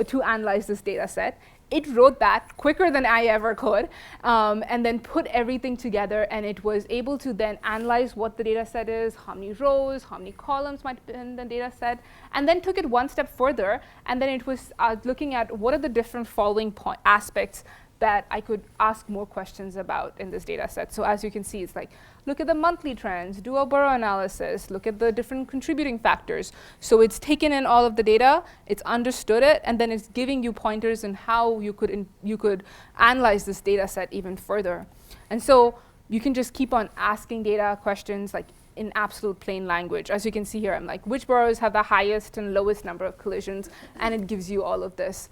to analyze this data set. It wrote that quicker than I ever could, and then put everything together, and it was able to then analyze what the data set is, how many rows, how many columns might be in the data set, and then took it one step further, and then it was looking at what are the different following aspects that I could ask more questions about in this data set. So as you can see, it's like, look at the monthly trends, do a borough analysis, look at the different contributing factors. So it's taken in all of the data, it's understood it, and then it's giving you pointers on how you could analyze this data set even further. And so you can just keep on asking data questions, like in absolute plain language. As you can see here, I'm like, which boroughs have the highest and lowest number of collisions? And it gives you all of this.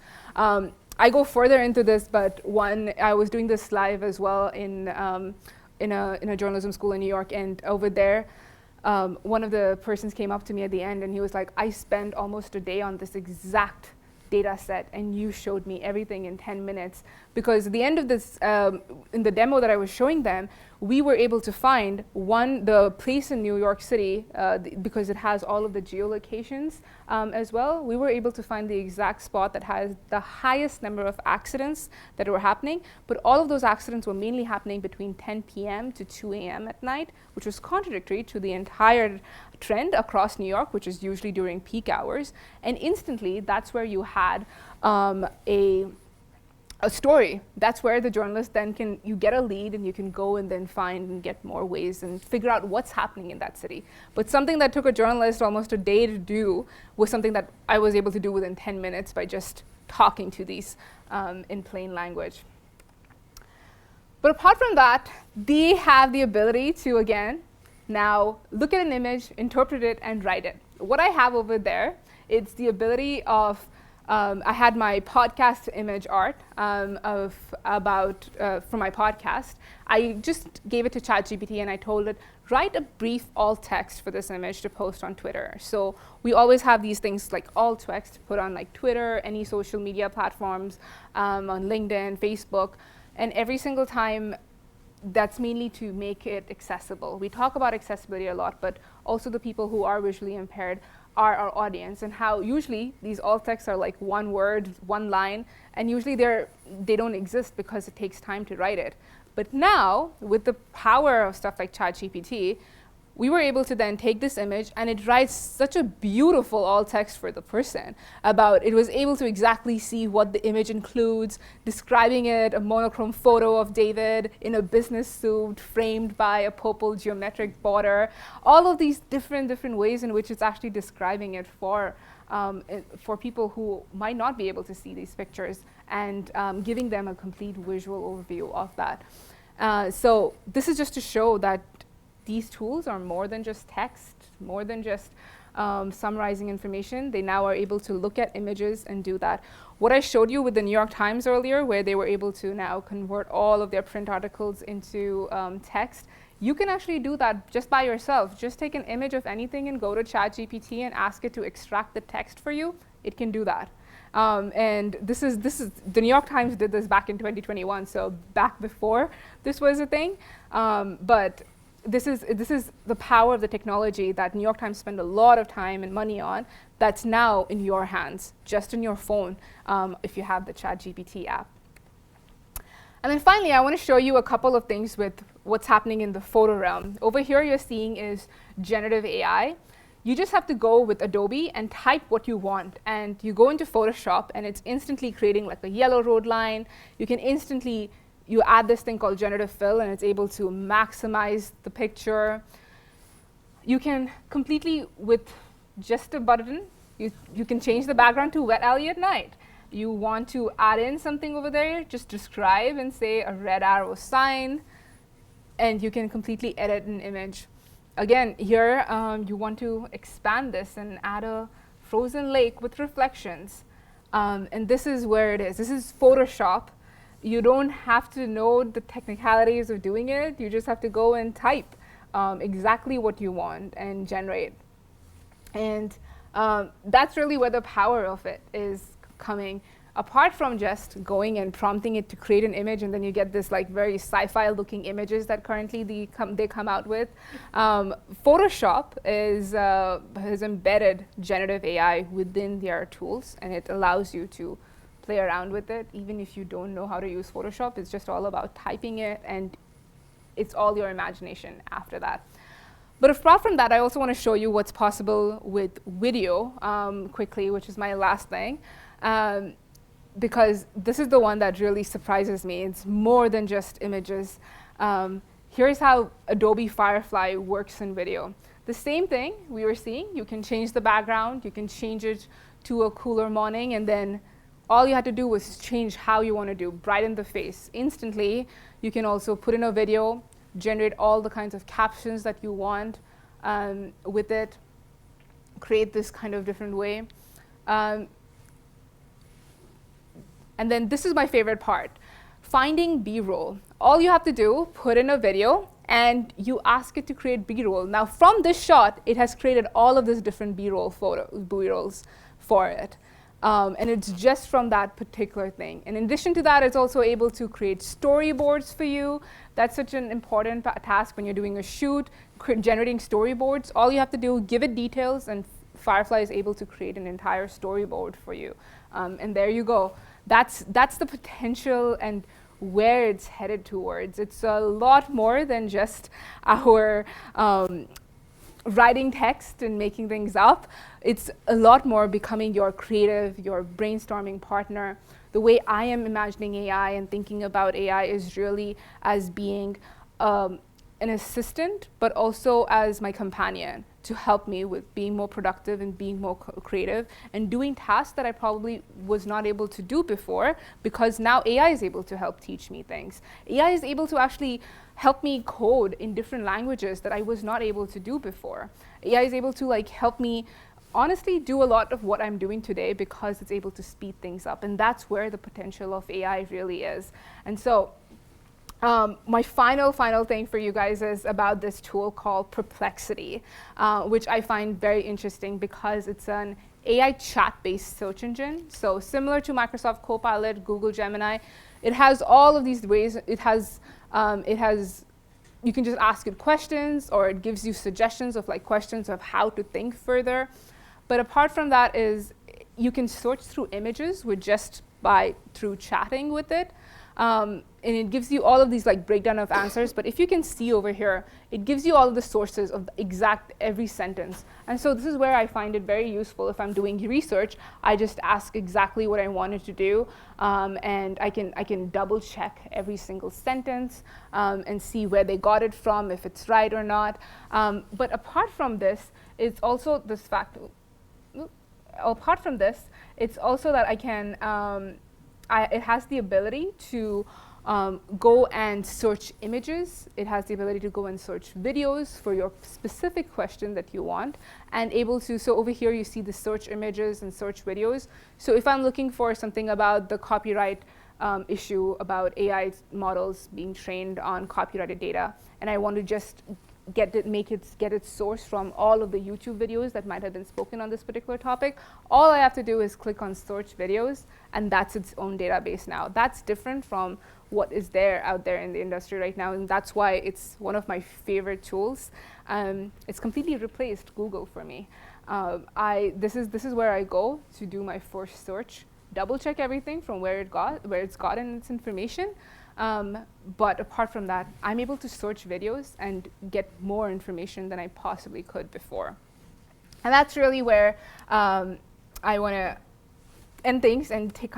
I go further into this, but I was doing this live as well in a journalism school in New York, and over there, one of the persons came up to me at the end and he was like, I spent almost a day on this exact data set and you showed me everything in 10 minutes. Because at the end of this, in the demo that I was showing them, we were able to find the place in New York City, because it has all of the geolocations as well. We were able to find the exact spot that has the highest number of accidents that were happening, but all of those accidents were mainly happening between 10 p.m. to 2 a.m. at night, which was contradictory to the entire trend across New York, which is usually during peak hours. And instantly, that's where you had a story. That's where the journalist then you get a lead and you can go and then find and get more ways and figure out what's happening in that city. But something that took a journalist almost a day to do was something that I was able to do within 10 minutes by just talking to these in plain language. But apart from that, they have the ability to, again, now look at an image, interpret it, and write it. What I have over there, it's the ability of I had my podcast image art for my podcast. I just gave it to ChatGPT and I told it, write a brief alt text for this image to post on Twitter. So we always have these things like alt text to put on like Twitter, any social media platforms, on LinkedIn, Facebook, and every single time that's mainly to make it accessible. We talk about accessibility a lot, but also the people who are visually impaired are our audience, and how usually these alt texts are like one word, one line, and usually they don't exist because it takes time to write it. But now, with the power of stuff like ChatGPT, we were able to then take this image and it writes such a beautiful alt text for the person about, it was able to exactly see what the image includes, describing it, a monochrome photo of David in a business suit framed by a purple geometric border, all of these different ways in which it's actually describing it for people who might not be able to see these pictures, and giving them a complete visual overview of that. So this is just to show that these tools are more than just text, more than just summarizing information. They now are able to look at images and do that. What I showed you with the New York Times earlier, where they were able to now convert all of their print articles into text, you can actually do that just by yourself. Just take an image of anything and go to ChatGPT and ask it to extract the text for you. It can do that. And this is the New York Times did this back in 2021, so back before this was a thing. But this is the power of the technology that New York Times spent a lot of time and money on, that's now in your hands, just in your phone, if you have the ChatGPT app. And then finally, I want to show you a couple of things with what's happening in the photo realm. Over here, you're seeing is generative AI. You just have to go with Adobe and type what you want. And you go into Photoshop, and it's instantly creating like a yellow road line. You add this thing called generative fill, and it's able to maximize the picture. You can completely, with just a button, you can change the background to Wet Alley at Night. You want to add in something over there, just describe and say a red arrow sign, and you can completely edit an image. Again, here you want to expand this and add a frozen lake with reflections. And this is where it is. This is Photoshop. You don't have to know the technicalities of doing it. You just have to go and type exactly what you want and generate. And that's really where the power of it is coming. Apart from just going and prompting it to create an image, and then you get this like very sci-fi looking images that currently they come out with. Photoshop has embedded generative AI within their tools, and it allows you to play around with it. Even if you don't know how to use Photoshop, it's just all about typing it, and it's all your imagination after that. But apart from that, I also want to show you what's possible with video quickly, which is my last thing. Because this is the one that really surprises me. It's more than just images. Here's how Adobe Firefly works in video. The same thing we were seeing, you can change the background, you can change it to a cooler morning, and then all you had to do was change how you want to do, brighten the face. Instantly, you can also put in a video, generate all the kinds of captions that you want, with it, create this kind of different way. And then this is my favorite part, finding B-roll. All you have to do, put in a video, and you ask it to create B-roll. Now, from this shot, it has created all of these different B-rolls for it. And it's just from that particular thing. In addition to that, it's also able to create storyboards for you. That's such an important task when you're doing a shoot, generating storyboards. All you have to do, give it details, and Firefly is able to create an entire storyboard for you. And there you go. That's the potential and where it's headed towards. It's a lot more than just our writing text and making things up. It's a lot more becoming your creative, your brainstorming partner. The way I am imagining AI and thinking about AI is really as being an assistant, but also as my companion to help me with being more productive and being more creative and doing tasks that I probably was not able to do before, because now AI is able to help teach me things. AI is able to actually help me code in different languages that I was not able to do before. AI is able to help me honestly do a lot of what I'm doing today because it's able to speed things up. And that's where the potential of AI really is. And so my final thing for you guys is about this tool called Perplexity, which I find very interesting because it's an AI chat-based search engine. So similar to Microsoft Copilot, Google Gemini, it has all of these ways. It has, you can just ask it questions, or it gives you suggestions of questions of how to think further. But apart from that is you can search through images through chatting with it. And it gives you all of these breakdown of answers. But if you can see over here, it gives you all of the sources of every sentence. And so this is where I find it very useful. If I'm doing research, I just ask exactly what I wanted to do. And I can double check every single sentence and see where they got it from, if it's right or not. But apart from this, it's also this fact. Apart from this, it's also that I can. It has the ability to go and search images. It has the ability to go and search videos for your specific question that you want, and able to, so over here you see the search images and search videos. So if I'm looking for something about the copyright issue about AI models being trained on copyrighted data, and I want to just get its source from all of the YouTube videos that might have been spoken on this particular topic, all I have to do is click on search videos, and that's its own database now. That's different from what is out there in the industry right now, and that's why it's one of my favorite tools. It's completely replaced Google for me. This is where I go to do my first search, double check everything from where it's gotten its information. But apart from that, I'm able to search videos and get more information than I possibly could before. And that's really where I want to end things and take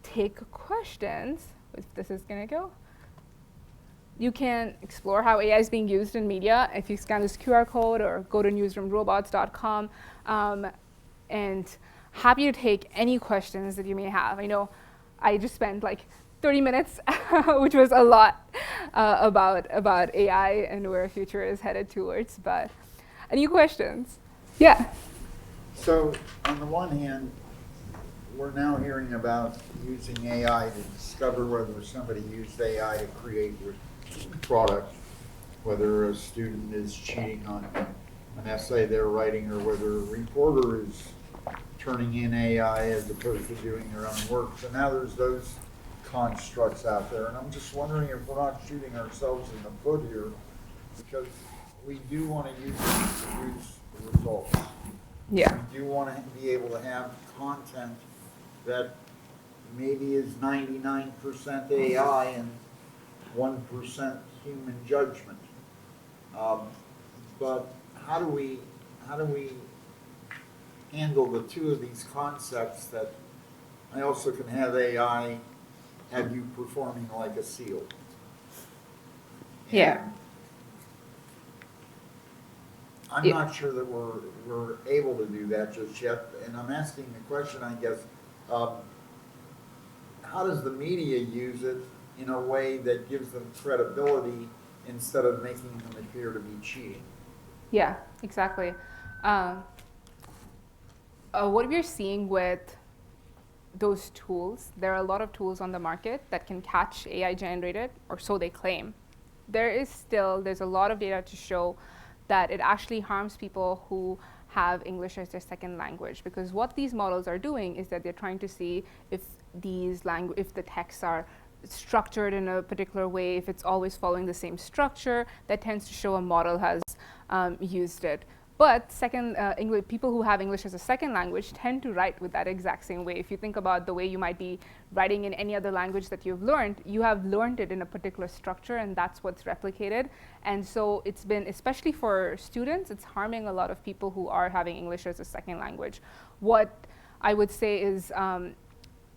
take questions. If this is going to go. You can explore how AI is being used in media if you scan this QR code or go to newsroomrobots.com. And happy to take any questions that you may have. I know I just spent 30 minutes, which was a lot about AI and where the future is headed towards. But any questions? Yeah.
So on the one hand, we're now hearing about using AI to discover whether somebody used AI to create your product, whether a student is cheating on an essay they're writing, or whether a reporter is turning in AI as opposed to doing their own work. So now there's those constructs out there, and I'm just wondering if we're not shooting ourselves in the foot here, because we do want to use them to produce the results.
Yeah.
We do want to be able to have content that maybe is 99% AI and 1% human judgment. But how do we handle the two of these concepts, that I also can have AI have you performing like a SEAL?
Yeah.
I'm not sure that we're able to do that just yet, and I'm asking the question, I guess, how does the media use it in a way that gives them credibility instead of making them appear to be cheating?
Yeah, exactly. Um, what we're seeing with those tools, there are a lot of tools on the market that can catch AI generated, or so they claim. There's a lot of data to show that it actually harms people who have English as their second language, because what these models are doing is that they're trying to see if if the texts are structured in a particular way, if it's always following the same structure, that tends to show a model has used it. But people who have English as a second language tend to write with that exact same way. If you think about the way you might be writing in any other language that you've learned, you have learned it in a particular structure, and that's what's replicated. And so it's been, especially for students, it's harming a lot of people who are having English as a second language. What I would say is,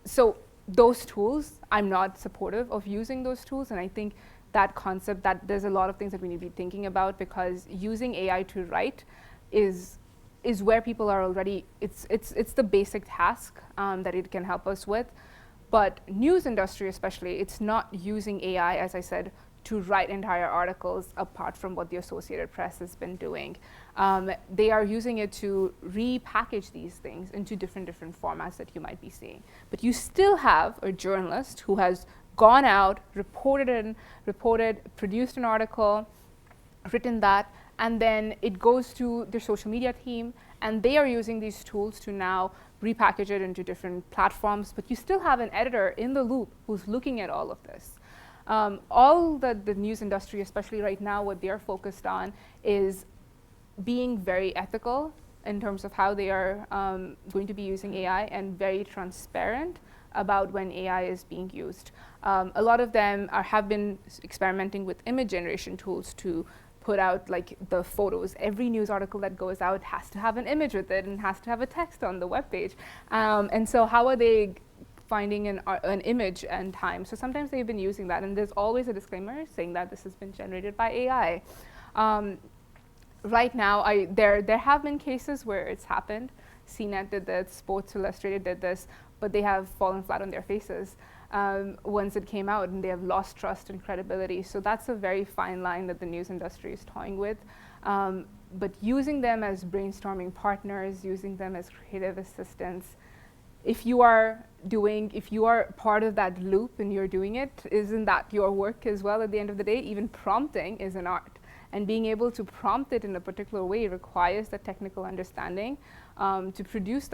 so those tools, I'm not supportive of using those tools, and I think that concept, that there's a lot of things that we need to be thinking about, because using AI to write is where people are already, it's the basic task that it can help us with. But news industry especially, it's not using AI, as I said, to write entire articles apart from what the Associated Press has been doing. They are using it to repackage these things into different formats that you might be seeing. But you still have a journalist who has gone out, produced an article, written that, and then it goes to their social media team, and they are using these tools to now repackage it into different platforms. But you still have an editor in the loop who's looking at all of this. All the news industry, especially right now, what they're focused on is being very ethical in terms of how they are going to be using AI, and very transparent about when AI is being used. A lot of them have been experimenting with image generation tools to put out like the photos. Every news article that goes out has to have an image with it and has to have a text on the webpage. And so how are they finding an image and time? So sometimes they've been using that, and there's always a disclaimer saying that this has been generated by AI. Right now, there have been cases where it's happened. CNET did this, Sports Illustrated did this, but they have fallen flat on their faces once it came out, and they have lost trust and credibility. So that's a very fine line that the news industry is toying with. But using them as brainstorming partners, using them as creative assistants, if you are part of that loop and you're doing it, isn't that your work as well at the end of the day? Even prompting is an art. And being able to prompt it in a particular way requires the technical understanding to produce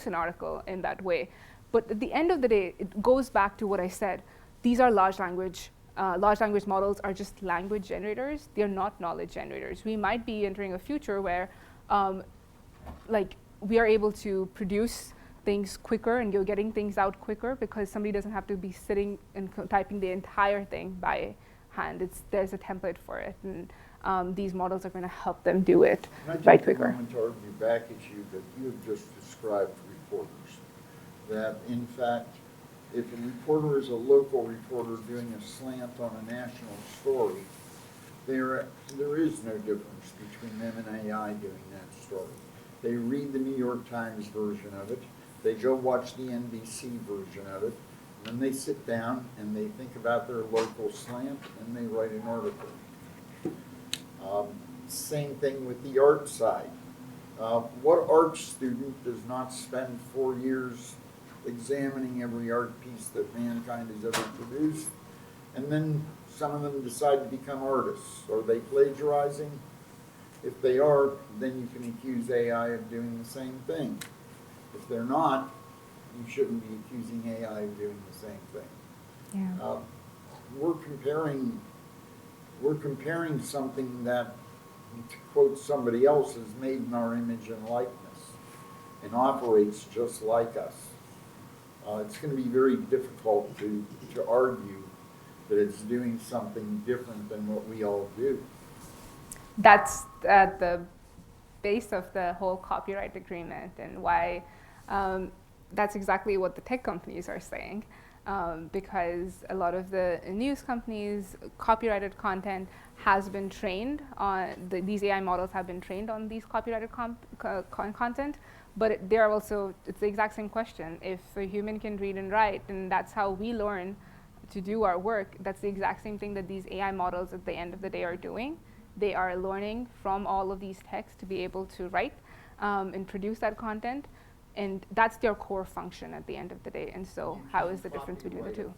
an article in that way. But at the end of the day, it goes back to what I said. These are large language models are just language generators. They're not knowledge generators. We might be entering a future where we are able to produce things quicker, and you're getting things out quicker because somebody doesn't have to be sitting and typing the entire thing by hand. There's a template for it, and these models are going to help them do it right quicker.
I want to argue back at you that you have just described reporters. That in fact, if a reporter is a local reporter doing a slant on a national story, there is no difference between them and AI doing that story. They read the New York Times version of it, they go watch the NBC version of it, and then they sit down and they think about their local slant and they write an article. Same thing with the art side. What art student does not spend 4 years examining every art piece that mankind has ever produced? And then some of them decide to become artists. Are they plagiarizing? If they are, then you can accuse AI of doing the same thing. If they're not, you shouldn't be accusing AI of doing the same thing.
Yeah.
We're comparing something that, to quote somebody else, is made in our image and likeness and operates just like us. It's going to be very difficult to argue that it's doing something different than what we all do.
That's at the base of the whole copyright agreement, and why that's exactly what the tech companies are saying. Because a lot of the news companies, copyrighted content has been trained on, these AI models have been trained on these copyrighted content, but they're also, it's the exact same question. If a human can read and write, and that's how we learn to do our work, that's the exact same thing that these AI models at the end of the day are doing. they are learning from all of these texts to be able to write and produce that content. And that's their core function at the end of the day. And so how is the difference between the two?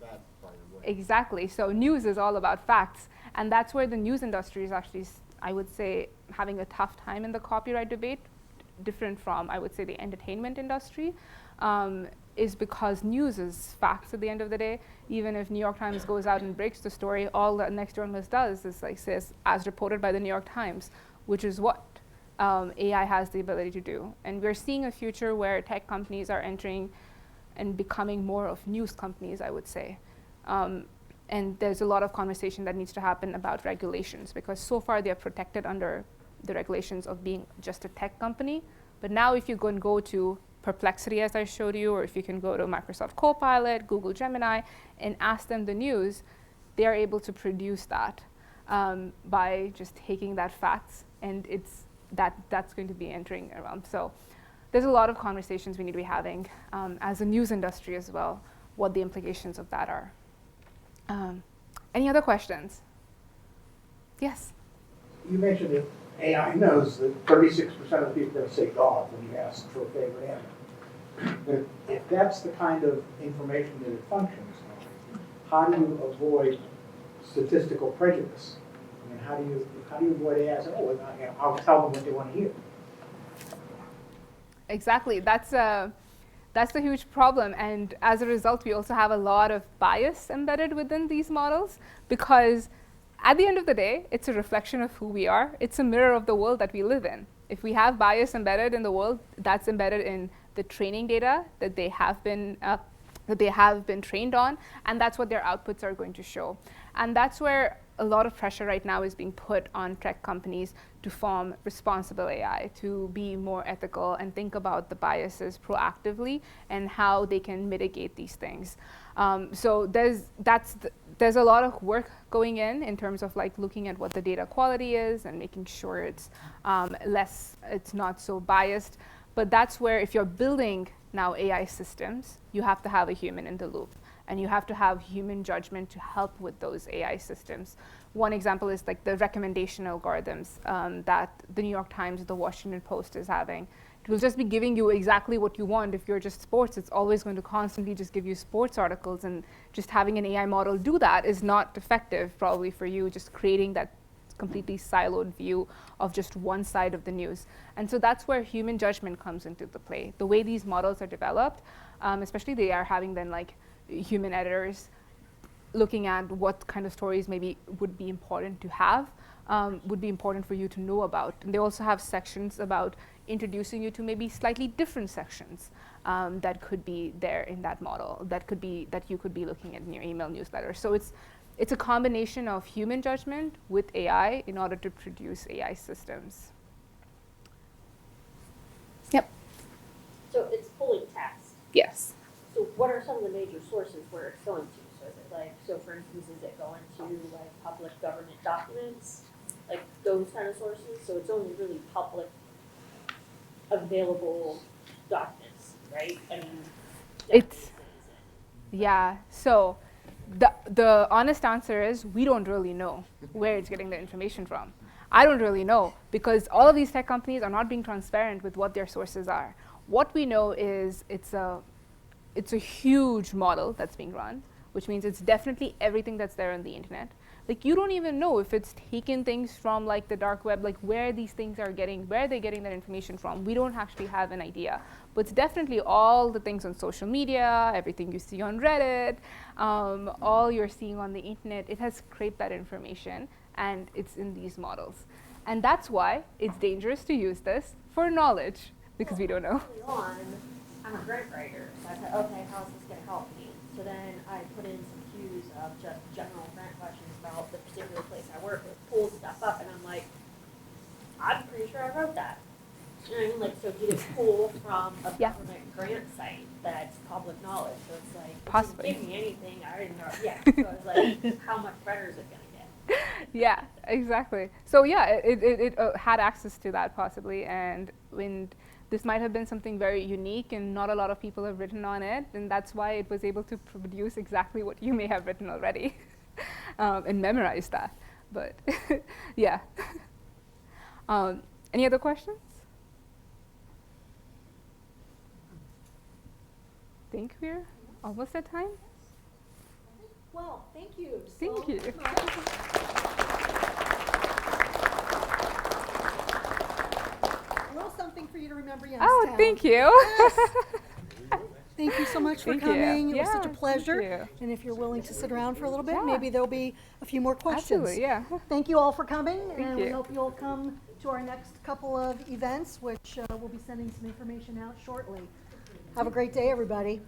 Exactly. So news is all about facts. And that's where the news industry is actually, I would say, having a tough time in the copyright debate, different from, I would say, the entertainment industry, is because news is facts at the end of the day. Even if New York Times goes out and breaks the story, all the next journalist does is like says, as reported by the New York Times, which is what AI has the ability to do. And we're seeing a future where tech companies are entering and becoming more of news companies, I would say. And there's a lot of conversation that needs to happen about regulations, because so far they're protected under the regulations of being just a tech company. But now if you go to Perplexity, as I showed you, or if you can go to Microsoft Copilot, Google Gemini, and ask them the news, they're able to produce that by just taking that facts, and that's going to be entering around. So there's a lot of conversations we need to be having as a news industry as well, what the implications of that are. Any other questions? Yes?
You mentioned that AI knows that 36% of the people are going to say dog when you ask for a favorite animal. But if that's the kind of information that it functions on, how do you avoid statistical prejudice? I mean, how do you avoid AI saying, oh, I'll tell them what they want to hear?
Exactly. That's the huge problem. And as a result, we also have a lot of bias embedded within these models, because at the end of the day, it's a reflection of who we are. It's a mirror of the world that we live in. If we have bias embedded in the world, that's embedded in the training data that they have been trained on, and that's what their outputs are going to show. And that's where a lot of pressure right now is being put on tech companies to form responsible AI, to be more ethical and think about the biases proactively and how they can mitigate these things. So there's a lot of work going in terms of like looking at what the data quality is and making sure it's not so biased. But that's where, if you're building now AI systems, you have to have a human in the loop. And you have to have human judgment to help with those AI systems. One example is like the recommendation algorithms that the New York Times, the Washington Post is having. It will just be giving you exactly what you want. If you're just sports, it's always going to constantly just give you sports articles, and just having an AI model do that is not effective probably for you, just creating that completely siloed view of just one side of the news. And so that's where human judgment comes into the play. The way these models are developed, especially they are having then like human editors looking at what kind of stories maybe would be important to have, would be important for you to know about. And they also have sections about introducing you to maybe slightly different sections that could be there in that model, that you could be looking at in your email newsletter. So it's a combination of human judgment with AI in order to produce AI systems. Yep.
So it's pulling text.
Yes.
So what are some of the major sources where it's going to? So is it like, so for instance, is it going to like public government documents, like those kind of sources? So it's only really public available documents, right? I mean,
It's, yeah. So the honest answer is we don't really know where it's getting the information from. I don't really know, because all of these tech companies are not being transparent with what their sources are. What we know is it's a huge model that's being run, which means it's definitely everything that's there on the internet. Like, you don't even know if it's taken things from like the dark web, like where these things are getting, where they're getting that information from. We don't actually have an idea. But it's definitely all the things on social media, everything you see on Reddit, all you're seeing on the internet, it has scraped that information, and it's in these models. And that's why it's dangerous to use this for knowledge, because we don't know.
Early on, I'm a grant writer, so I said, okay, how's this going to help me? So then I put in some cues of just general grant questions about the particular place I work with, pull stuff up, and I'm like, I'm pretty sure I wrote that. You know what I mean? Like, so did it pull from a government grant site that's public knowledge? So it's like,
Possibly.
It didn't give me anything I didn't know. Yeah, so I was like, how much better is it going to get?
Yeah, exactly. So yeah, it had access to that possibly, and when this might have been something very unique and not a lot of people have written on it, and that's why it was able to produce exactly what you may have written already and memorize that. But yeah. Any other questions? I think we're almost at time.
Well, thank you.
Thank you.
A little something for you to remember Youngstown.
Oh, thank you.
Yes. Thank you so much for
Thank you.
coming. It was such a
Yeah,
pleasure.
thank you.
And if you're willing to sit around for a little bit,
Yeah.
maybe there'll be a few more questions.
Absolutely, yeah.
Thank you all for coming, and we
you.
hope you'll come to our next couple of events, which we'll be sending some information out shortly. Have a great day, everybody.